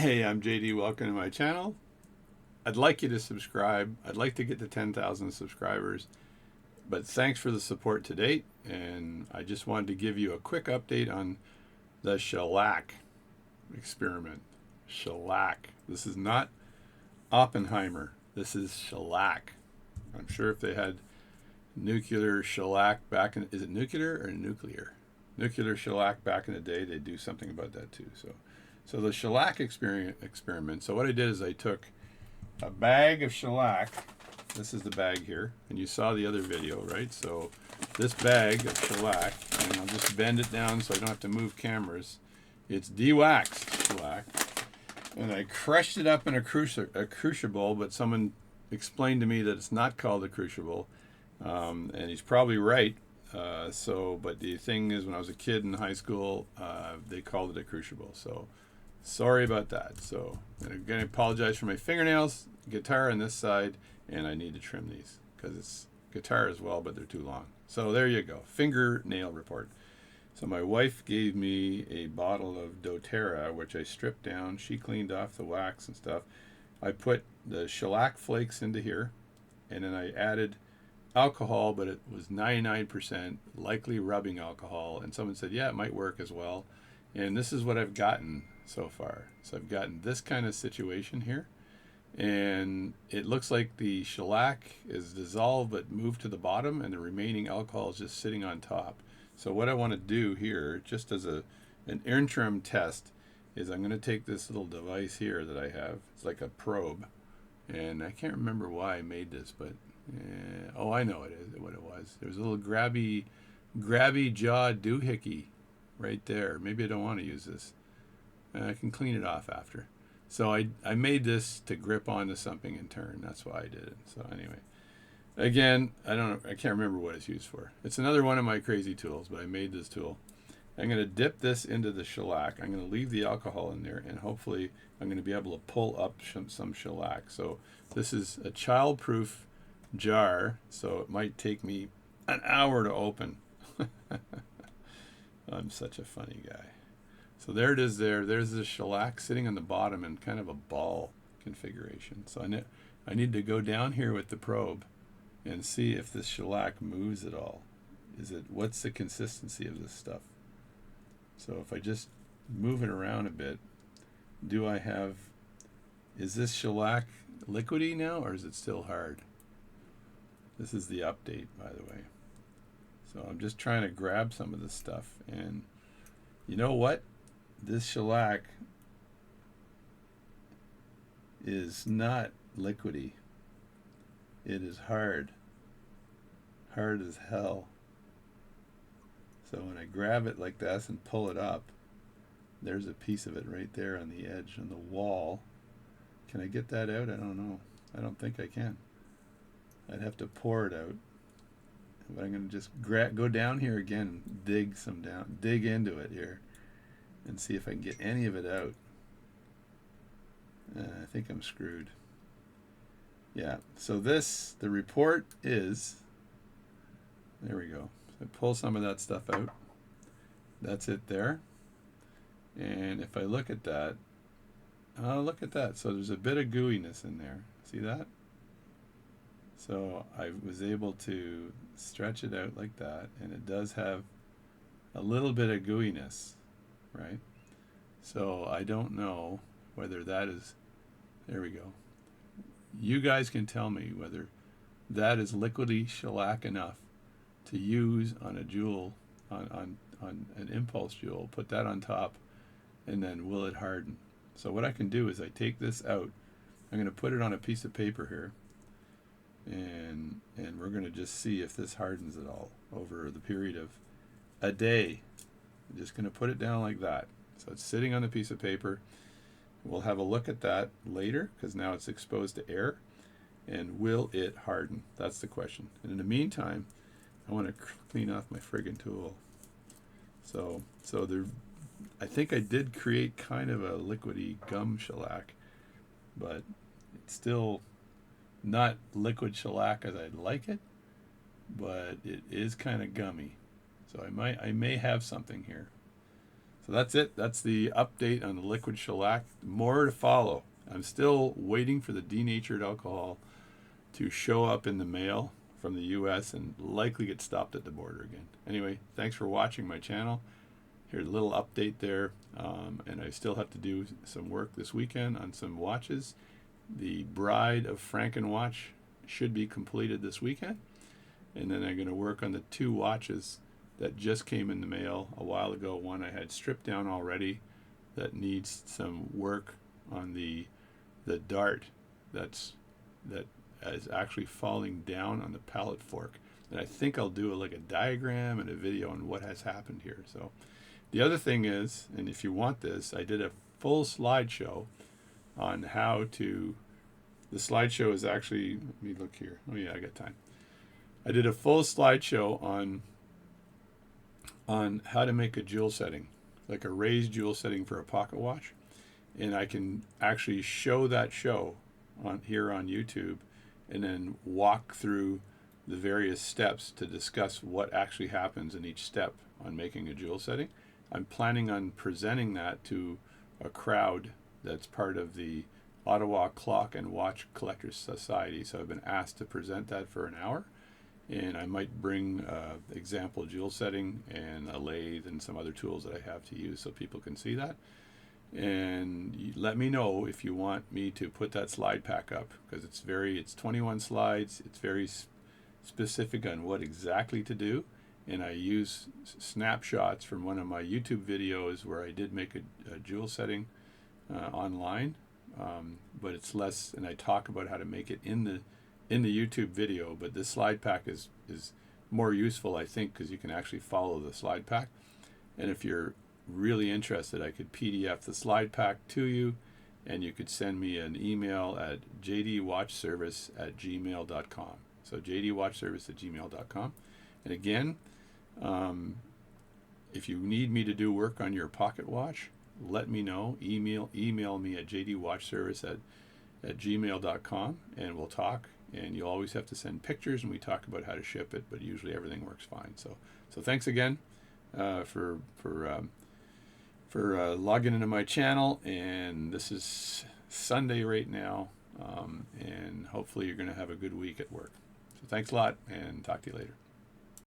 Hey, I'm JD. Welcome to my channel. I'd like you to subscribe. I'd like to get to 10,000 subscribers, but thanks for the support to date. And I just wanted to give you a quick update on the shellac experiment. Shellac. This is not Oppenheimer. This is shellac. I'm sure if they had nuclear shellac back in, is it nuclear or nuclear? Nuclear shellac back in the day, they'd do something about that too. So the shellac experiment. So what I did is I took a bag of shellac. This is the bag here, and you saw the other video, right? So this bag of shellac, and I'll just bend it down so I don't have to move cameras. It's de-waxed shellac, and I crushed it up in a crucible, but someone explained to me that it's not called a crucible, and he's probably right. But the thing is, when I was a kid in high school, they called it a crucible. So sorry about that. So I'm going to apologize for my fingernails, guitar on this side, and I need to trim these because it's guitar as well, but they're too long. So there you go, fingernail report. So my wife gave me a bottle of doTERRA, which I stripped down. She cleaned off the wax and stuff. I put the shellac flakes into here, and then I added alcohol, but it was 99% likely rubbing alcohol. And someone said, yeah, it might work as well. And this is what I've gotten so far. So I've gotten this kind of situation here. And it looks like the shellac is dissolved but moved to the bottom, and the remaining alcohol is just sitting on top. So what I want to do here, just as an interim test, is I'm going to take this little device here that I have. It's like a probe. And I can't remember why I made this, but oh, I know what it was. There was a little grabby jaw doohickey right there. Maybe I don't want to use this. I can clean it off after. So I made this to grip onto something and turn. That's why I did it. So anyway, again, I can't remember what it's used for. It's another one of my crazy tools, but I made this tool. I'm going to dip this into the shellac. I'm going to leave the alcohol in there, and hopefully I'm going to be able to pull up some shellac. So this is a child-proof jar, so it might take me an hour to open. I'm such a funny guy. So there it is there. There's the shellac sitting on the bottom in kind of a ball configuration. So I need to go down here with the probe and see if this shellac moves at all. What's the consistency of this stuff? So if I just move it around a bit, is this shellac liquidy now, or is it still hard? This is the update, by the way. So I'm just trying to grab some of this stuff, and you know what? This shellac is not liquidy. It is hard. Hard as hell. So when I grab it like this and pull it up, there's a piece of it right there on the edge, on the wall. Can I get that out? I don't know. I don't think I can. I'd have to pour it out. But I'm going to just go down here again and dig into it here and see if I can get any of it out. I think I'm screwed. Yeah, so the report is, there we go. So I pull some of that stuff out. That's it there. And if I look at that, oh, look at that. So there's a bit of gooiness in there. See that? So I was able to stretch it out like that, and it does have a little bit of gooiness, right? So I don't know whether that is, there we go. You guys can tell me whether that is liquidy shellac enough to use on a jewel, on an impulse jewel, put that on top, and then will it harden? So what I can do is I take this out, I'm going to put it on a piece of paper here, and we're going to just see if this hardens at all over the period of a day. I'm just going to put it down like that. So it's sitting on a piece of paper. We'll have a look at that later because now it's exposed to air. And will it harden? That's the question. And in the meantime, I want to clean off my friggin' tool. So I think I did create kind of a liquidy gum shellac, but it's still not liquid shellac as I'd like it, but it is kind of gummy. So I may have something here. So that's it. That's the update on the liquid shellac. More to follow. I'm still waiting for the denatured alcohol to show up in the mail from the US and likely get stopped at the border again. Anyway, thanks for watching my channel. Here's a little update there. And I still have to do some work this weekend on some watches. The Bride of Franken watch should be completed this weekend. And then I'm going to work on the 2 watches that just came in the mail a while ago. One I had stripped down already that needs some work on the dart that is actually falling down on the pallet fork. And I think I'll do like a diagram and a video on what has happened here. So the other thing is, and if you want this, I did a full slideshow on how to, the slideshow is actually, let me look here. Oh yeah, I got time. I did a full slideshow on how to make a jewel setting, like a raised jewel setting for a pocket watch. And I can actually show that show on here on YouTube and then walk through the various steps to discuss what actually happens in each step on making a jewel setting. I'm planning on presenting that to a crowd that's part of the Ottawa Clock and Watch Collectors Society. So I've been asked to present that for an hour. And I might bring example jewel setting and a lathe and some other tools that I have to use so people can see that. And you let me know if you want me to put that slide pack up, because it's 21 slides. It's very specific on what exactly to do. And I use snapshots from one of my YouTube videos where I did make a jewel setting online, but it's less, and I talk about how to make it in the YouTube video. But this slide pack is more useful, I think, because you can actually follow the slide pack. And if you're really interested, I could PDF the slide pack to you, and you could send me an email at jdwatchservice@gmail.com. So jdwatchservice@gmail.com. And again, if you need me to do work on your pocket watch, let me know. Email me at jdwatchservice@gmail.com, and we'll talk. And you'll always have to send pictures, and we talk about how to ship it, but usually everything works fine. So thanks again for logging into my channel. And this is Sunday right now, and hopefully you're going to have a good week at work. So thanks a lot, and talk to you later.